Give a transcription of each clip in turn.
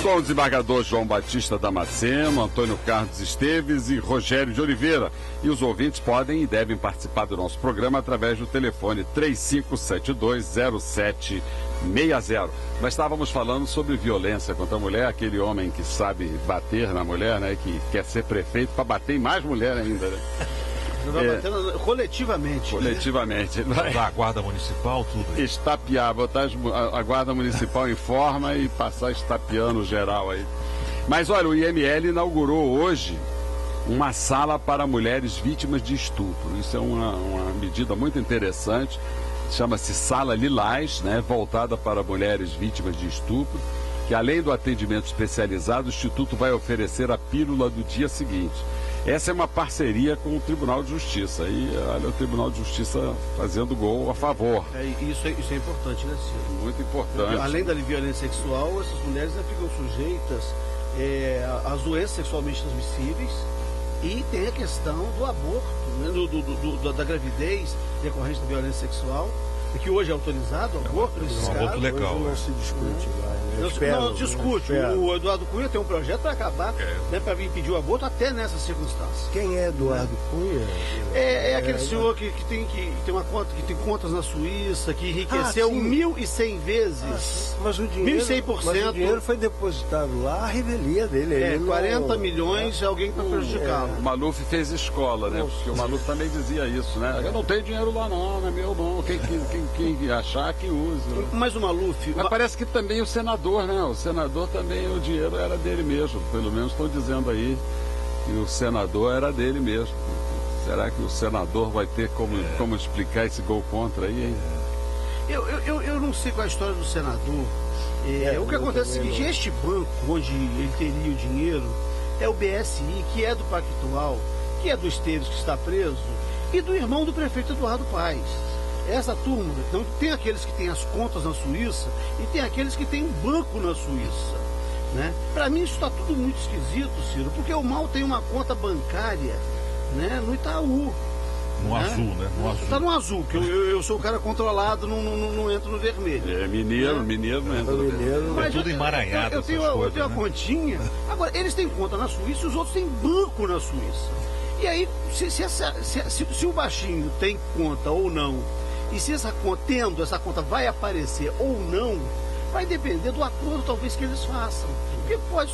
com o desembargador João Batista Damasceno, Antônio Carlos Esteves e Rogério de Oliveira. E os ouvintes podem e devem participar do nosso programa através do telefone 35720760. Nós estávamos falando sobre violência contra a mulher, aquele homem que sabe bater na mulher, né? Que quer ser prefeito para bater em mais mulher ainda, né? Batendo coletivamente. Coletivamente. Né? A guarda municipal, tudo. Estapear, botar a guarda municipal em forma e passar estapeando geral aí. Mas olha, o IML inaugurou hoje uma sala para mulheres vítimas de estupro. Isso é uma medida muito interessante. Chama-se Sala Lilás, né? Voltada para mulheres vítimas de estupro, que além do atendimento especializado, o Instituto vai oferecer a pílula do dia seguinte. Essa é uma parceria com o Tribunal de Justiça. E olha, o Tribunal de Justiça fazendo gol a favor. Isso é importante, né, Ciro? Muito importante. Além da violência sexual, essas mulheres ficam sujeitas às doenças sexualmente transmissíveis. E tem a questão do aborto, né, da gravidez decorrente da violência sexual, que hoje é autorizado o aborto nesses casos. Aborto legal. Hoje não se discute mais. Não discute. O Eduardo Cunha tem um projeto para acabar, né, para impedir o aborto até nessas circunstâncias. Quem é Eduardo Cunha? É aquele senhor que tem uma conta, que tem contas na Suíça, que enriqueceu 1.100 vezes. Mas o dinheiro, 1.100%. Mas o dinheiro foi depositado lá, a revelia dele. 40 milhões, alguém para prejudicá-lo. O Maluf fez escola, né? Porque o Maluf também dizia isso, né? Eu não tenho dinheiro lá não é meu não. Quem achar que use. Mas o Maluf... Mas parece que também o senador, né? O senador também, o dinheiro era dele mesmo. Pelo menos estão dizendo aí que o senador era dele mesmo. Será que o senador vai ter como explicar esse gol contra aí, hein? Eu não sei qual é a história do senador. O que acontece é o seguinte, este banco onde ele teria o dinheiro é o BSI, que é do Pactual, que é do Esteves, que está preso, e do irmão do prefeito Eduardo Paes. Essa turma, então, tem aqueles que têm as contas na Suíça e tem aqueles que têm um banco na Suíça, né? Para mim isso está tudo muito esquisito, Ciro, porque o mal tem uma conta bancária, né, no Itaú. No azul, né? No azul. Tá no azul, que eu sou o cara controlado, não entro no vermelho. Mineiro não entra no vermelho. Mas tudo emaranhado. Eu tenho a continha. Agora, eles têm conta na Suíça e os outros têm banco na Suíça. E aí, se o baixinho tem conta ou não, e se essa conta vai aparecer ou não, vai depender do acordo talvez que eles façam. Porque pode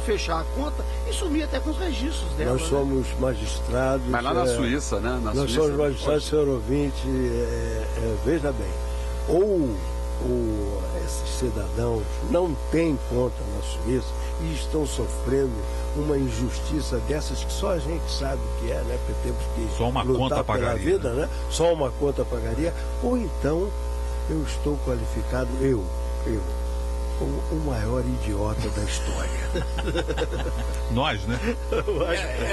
fechar a conta e sumir até com os registros dela. Nós somos magistrados. Mas lá na Suíça, né? Nós somos magistrados, senhor ouvinte, veja bem, ou esses cidadãos não têm conta na Suíça e estão sofrendo uma injustiça dessas que só a gente sabe que é, né? Porque temos que só uma lutar conta pela pagaria, vida, né? Só uma conta pagaria. Ou então eu estou qualificado, como o maior idiota da história. Nós, né?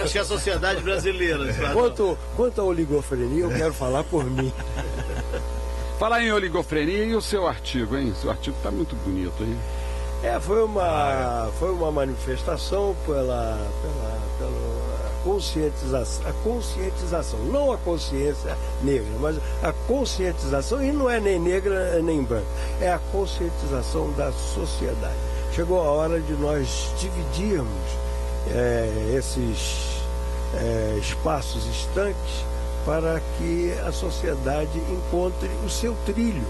Acho que é a sociedade brasileira. Quanto à oligofrenia, eu quero falar por mim. Falar em oligofrenia e o seu artigo, hein? O seu artigo está muito bonito, hein? Foi uma manifestação pela conscientização, não a consciência negra, mas a conscientização, e não é nem negra nem branca, é a conscientização da sociedade. Chegou a hora de nós dividirmos esses espaços estanques para que a sociedade encontre o seu trilho.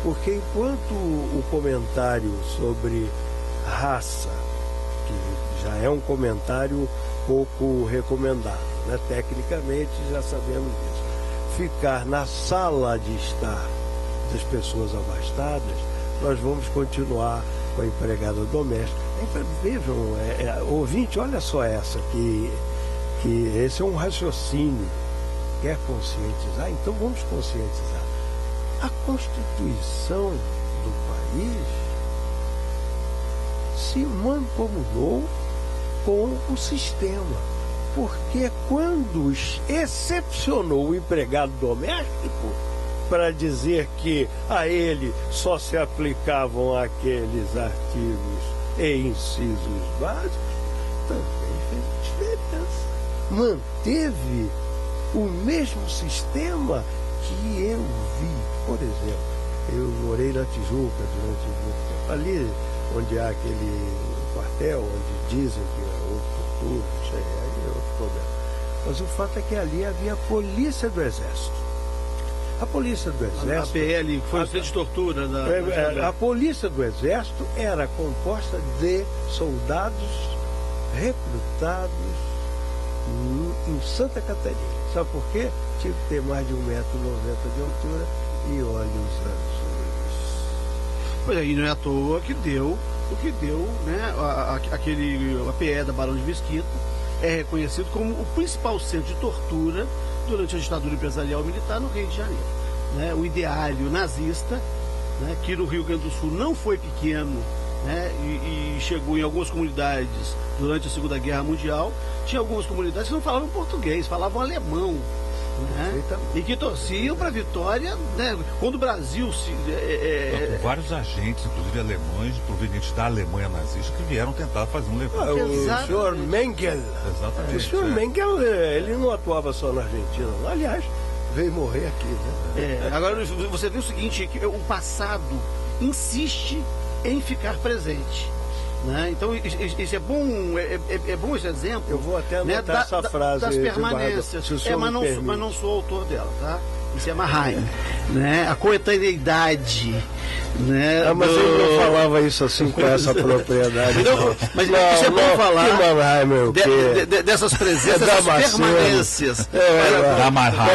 Porque enquanto o comentário sobre raça, que já é um comentário pouco recomendado, né? Tecnicamente já sabemos disso, ficar na sala de estar das pessoas abastadas, nós vamos continuar com a empregada doméstica. Vejam, ouvinte, olha só essa, que esse é um raciocínio. Quer conscientizar? Então vamos conscientizar. A Constituição do país se mancomunou com o sistema, porque quando excepcionou o empregado doméstico para dizer que a ele só se aplicavam aqueles artigos e incisos básicos, também fez diferença. Manteve o mesmo sistema que eu vi. Por exemplo, eu morei na Tijuca durante muito tempo. Ali onde há aquele quartel, onde dizem que houve tortura, isso aí é outro problema. Mas o fato é que ali havia a polícia do Exército. A polícia do Exército... A PL, que foi o centro de tortura da... A polícia do Exército era composta de soldados recrutados em Santa Catarina. Sabe por quê? Tinha que ter mais de 1,90 m de altura e olhos azuis. Pois aí, não é à toa que deu o que deu, né? A PE da Barão de Mesquita é reconhecido como o principal centro de tortura durante a ditadura empresarial e militar no Rio de Janeiro. Né? O ideário nazista, né? Que no Rio Grande do Sul não foi pequeno, né? E chegou em algumas comunidades durante a Segunda Guerra Mundial. Tinha algumas comunidades que não falavam português, falavam alemão. Né? E que torciam para a vitória, né? Quando o Brasil se... Com vários agentes, inclusive alemães, provenientes da Alemanha nazista, que vieram tentar fazer um levantamento. O senhor Mengele. Exatamente. O senhor Mengele, ele não atuava só na Argentina, não. Aliás, veio morrer aqui, né? Agora, você vê o seguinte, que o passado insiste em ficar presente. Né? Então isso é bom, é bom esse exemplo. Eu vou até anotar, né, essa frase das permanências, mas não sou autor dela, tá? Isso é Marheim, né? A coetaneidade, né? Mas ele não falava isso assim com essa propriedade. Então, mas não, isso é bom falar dessas presenças, dessas permanências. Da Marheim.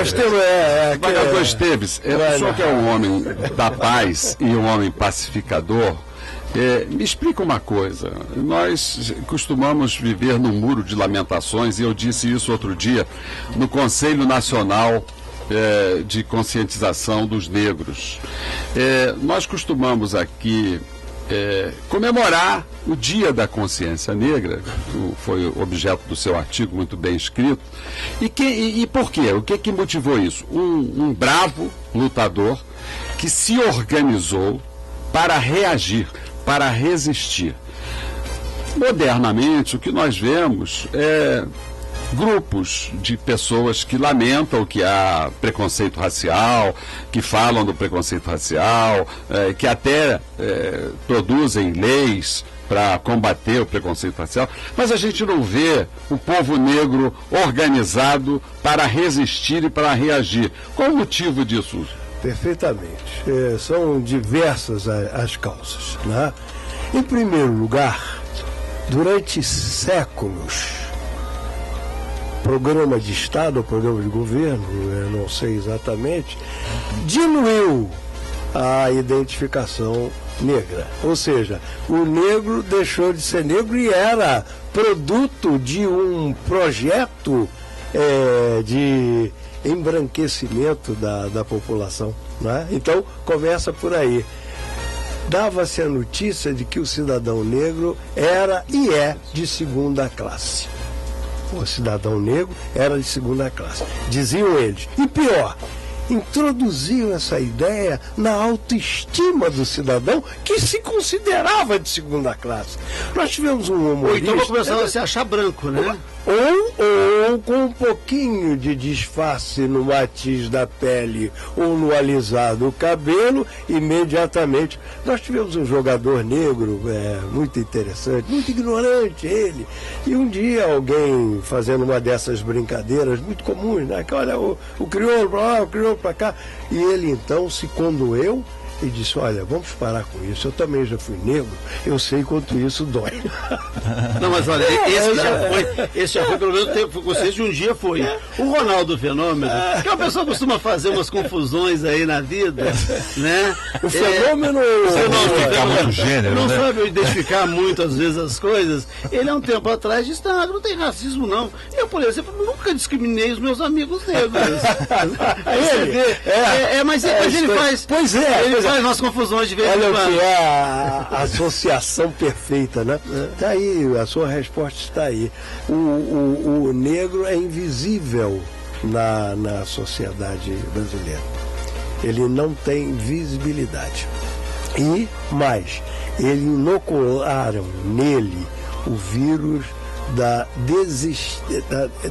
Governador Esteves, o senhor que é um homem da paz e um homem pacificador, me explica uma coisa. Nós costumamos viver num muro de lamentações, e eu disse isso outro dia no Conselho Nacional de Conscientização dos Negros. Nós costumamos aqui comemorar o Dia da Consciência Negra, que foi objeto do seu artigo muito bem escrito. E por quê? O que motivou isso? Um bravo lutador que se organizou para reagir, para resistir. Modernamente, o que nós vemos é grupos de pessoas que lamentam que há preconceito racial, que falam do preconceito racial, que até produzem leis para combater o preconceito racial, mas a gente não vê o povo negro organizado para resistir e para reagir. Qual o motivo disso? Perfeitamente. São diversas as causas, né? Em primeiro lugar, durante séculos, programa de Estado ou programa de governo, eu não sei exatamente, diluiu a identificação negra. Ou seja, o negro deixou de ser negro e era produto de um projeto de embranquecimento da população, né? Então começa por aí. Dava-se a notícia de que o cidadão negro era e é de segunda classe. O cidadão negro era de segunda classe, diziam eles. E pior, introduziam essa ideia na autoestima do cidadão que se considerava de segunda classe. Nós tivemos um humorista... Ou então começava a se achar branco, né? Ou com um pouquinho de disfarce no matiz da pele ou no alisado do cabelo, imediatamente. Nós tivemos um jogador negro muito interessante, muito ignorante ele, e um dia alguém fazendo uma dessas brincadeiras muito comuns, né? Que olha, o crioulo para lá, o crioulo para cá, e ele então se condoeu e disse, olha, vamos parar com isso, eu também já fui negro, eu sei quanto isso dói. Não, mas olha, esse já foi pelo menos tempo, vocês de um dia foi. O Ronaldo Fenômeno, que a pessoa costuma fazer umas confusões aí na vida, né? O fenômeno... Não sabe identificar muito às vezes as coisas. Ele há um tempo atrás disse, não tem racismo não. Eu, por exemplo, nunca discriminei os meus amigos negros. Mas ele faz... Pois é. Ele faz umas confusões de vez em quando. Olha o que é a associação perfeita, né? Está aí, a sua resposta está aí. O negro é invisível na sociedade brasileira. Ele não tem visibilidade. E mais, eles inocularam nele o vírus da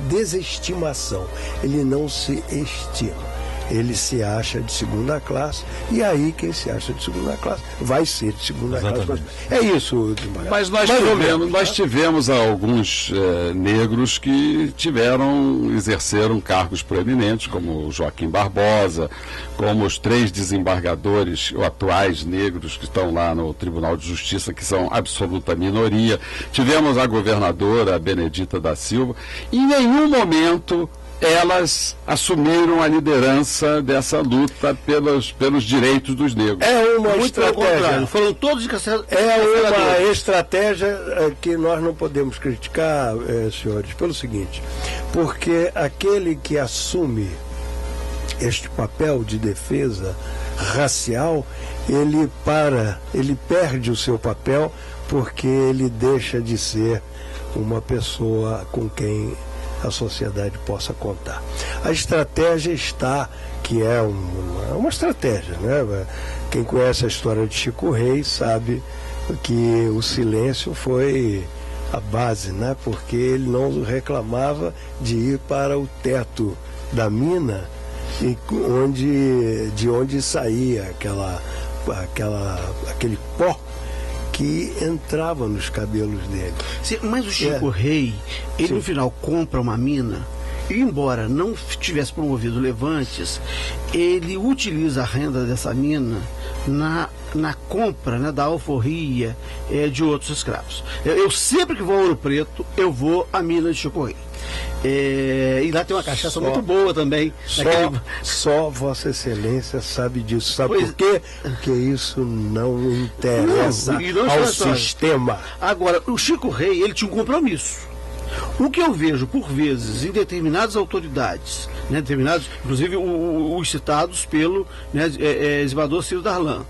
desestimação. Ele não se estima. ele se acha de segunda classe, e aí quem se acha de segunda classe vai ser de segunda classe. É isso, mas nós tivemos alguns negros que exerceram cargos proeminentes, como o Joaquim Barbosa, como os 3 desembargadores atuais negros que estão lá no Tribunal de Justiça, que são absoluta minoria. Tivemos a governadora Benedita da Silva. Em nenhum momento elas assumiram a liderança dessa luta pelos direitos dos negros. É uma estratégia. Foram todos encarcerados. É uma estratégia que nós não podemos criticar, senhores, pelo seguinte, porque aquele que assume este papel de defesa racial, ele perde o seu papel, porque ele deixa de ser uma pessoa com quem a sociedade possa contar. A estratégia está, que é uma estratégia, né? Quem conhece a história de Chico Rei sabe que o silêncio foi a base, né? Porque ele não reclamava de ir para o teto da mina, de onde saía aquele pó que entrava nos cabelos dele. Sim, mas o Chico Rei, ele no final compra uma mina, e embora não tivesse promovido levantes, ele utiliza a renda dessa mina na compra, né, da alforria de outros escravos. Eu sempre que vou a Ouro Preto, eu vou à mina de Chico Rei. E lá tem uma cachaça muito boa também. Só Vossa Excelência sabe disso. Sabe por quê? Porque isso não interessa ao sistema. Agora, o Chico Rei, ele tinha um compromisso. O que eu vejo, por vezes, em determinadas autoridades, né, inclusive os citados pelo ex-senador Ciro Darlan,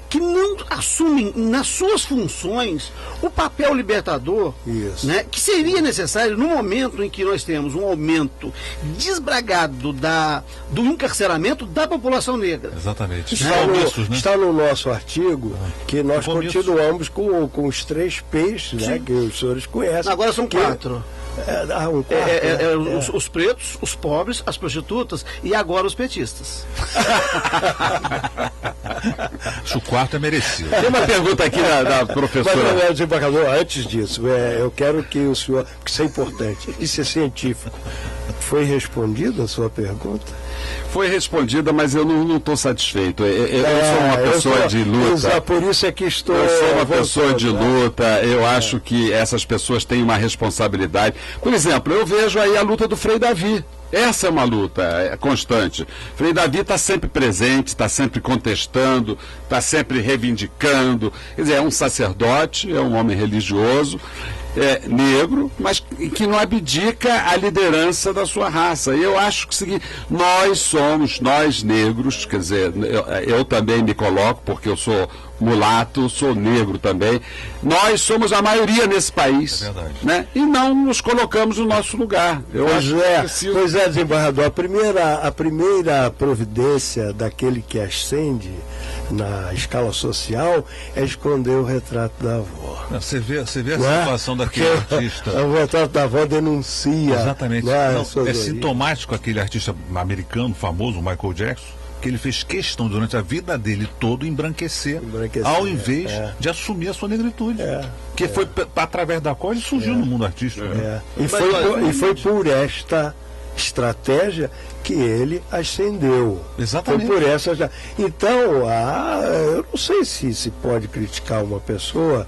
que não assumem nas suas funções o papel libertador, né, que seria necessário no momento em que nós temos um aumento desbragado do encarceramento da população negra. Exatamente. Está no nosso artigo que nós continuamos com os 3 P's, né, que os senhores conhecem. Agora são 4. Os pretos, os pobres, as prostitutas e agora os petistas. O 4 é merecido. Tem uma pergunta aqui da professora. Mas, desembargador, antes disso, eu quero que o senhor, porque isso é importante, isso é científico. Foi respondida a sua pergunta? Foi respondida, mas eu não estou satisfeito. Eu sou uma pessoa de luta. Por isso é que estou... Eu sou uma pessoa de luta. Eu acho que essas pessoas têm uma responsabilidade. Por exemplo, eu vejo aí a luta do Frei Davi. Essa é uma luta constante. Frei Davi está sempre presente, está sempre contestando, está sempre reivindicando. Quer dizer, é um sacerdote, é um homem religioso, negro, mas que não abdica a liderança da sua raça. E eu acho que o seguinte, nós negros, quer dizer, eu também me coloco, porque eu sou mulato, sou negro também, nós somos a maioria nesse país, né? E não nos colocamos no nosso lugar. Pois é, desembargador, a primeira providência daquele que ascende na escala social é esconder o retrato da avó. Você vê a situação daquele artista. O retrato da avó denuncia. Exatamente. É sintomático aquele artista americano famoso, Michael Jackson, que ele fez questão durante a vida dele todo embranquecer ao invés de assumir a sua negritude. Que foi através da qual ele surgiu no mundo artístico. E foi por esta estratégia que ele ascendeu. Exatamente. Foi por essa. Então, eu não sei se pode criticar uma pessoa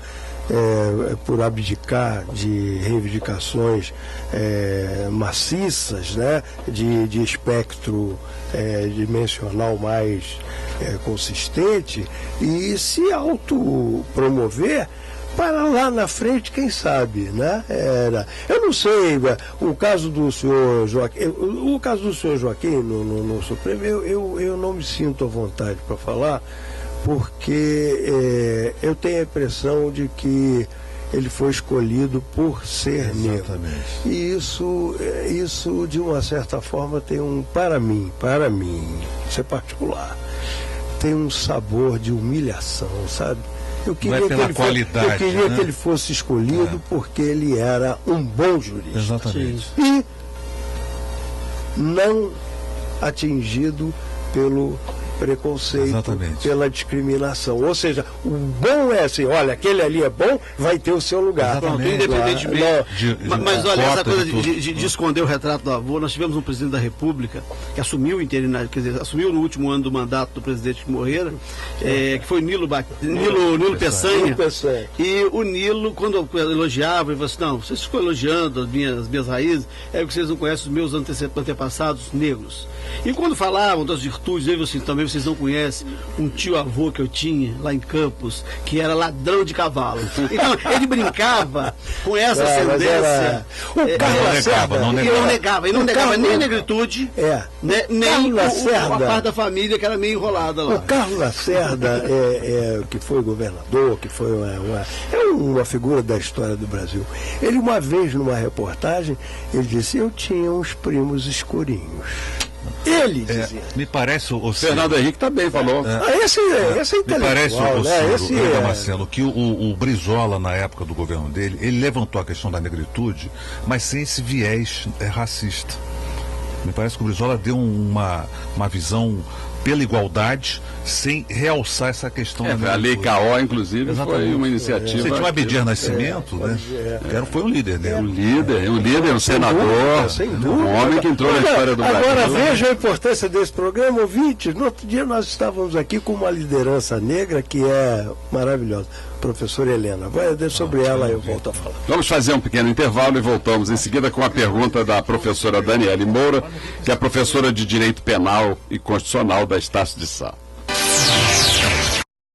por abdicar de reivindicações maciças, né, de espectro dimensional mais consistente, e se autopromover para lá na frente, quem sabe, né? Eu não sei, o caso do senhor Joaquim, no Supremo, eu não me sinto à vontade para falar, porque eu tenho a impressão de que ele foi escolhido por ser negro. E isso, de uma certa forma, tem para mim, isso é particular, tem um sabor de humilhação, sabe? Eu queria, que ele fosse escolhido porque ele era um bom jurista. Exatamente. E não atingido pelo preconceito, exatamente, pela discriminação. Ou seja, o bom é assim, olha, aquele ali é bom, vai ter o seu lugar. Pronto, independentemente. Mas olha, essa coisa de esconder o retrato do avô, nós tivemos um presidente da República que assumiu quer dizer, assumiu no último ano do mandato do presidente que morrera, que foi Nilo Peçanha. E o Nilo, quando eu elogiava, ele falou assim, não, vocês ficam elogiando as minhas raízes, é porque vocês não conhecem os meus antepassados negros. E quando falavam das virtudes, eu assim, também vocês não conhecem um tio-avô que eu tinha lá em Campos, que era ladrão de cavalo. Então, ele brincava com essa ascendência. O Carlos Lacerda não negava nem a negritude, nem a parte da família que era meio enrolada lá. O Carlos Lacerda, que foi governador, que foi uma figura da história do Brasil. Ele, uma vez, numa reportagem, ele disse, eu tinha uns primos escurinhos. Ele dizia. Me parece o Fernando Henrique também falou. Esse é intelectual. Me parece, né? Marcelo, que o Brizola, na época do governo dele, ele levantou a questão da negritude, mas sem esse viés racista. Me parece que o Brizola deu uma visão pela igualdade, sem realçar essa questão da a Lei Caó, inclusive, foi uma iniciativa. Você tinha o Abdias Nascimento, né? Foi um líder, né? Um líder, um senador, um homem que entrou na história do Brasil. Agora veja a importância desse programa, ouvintes. No outro dia nós estávamos aqui com uma liderança negra que é maravilhosa. Professora Helena, sobre ela eu volto a falar. Vamos fazer um pequeno intervalo e voltamos em seguida com a pergunta da professora Daniele Moura, que é professora de Direito Penal e Constitucional da Estácio de Sá.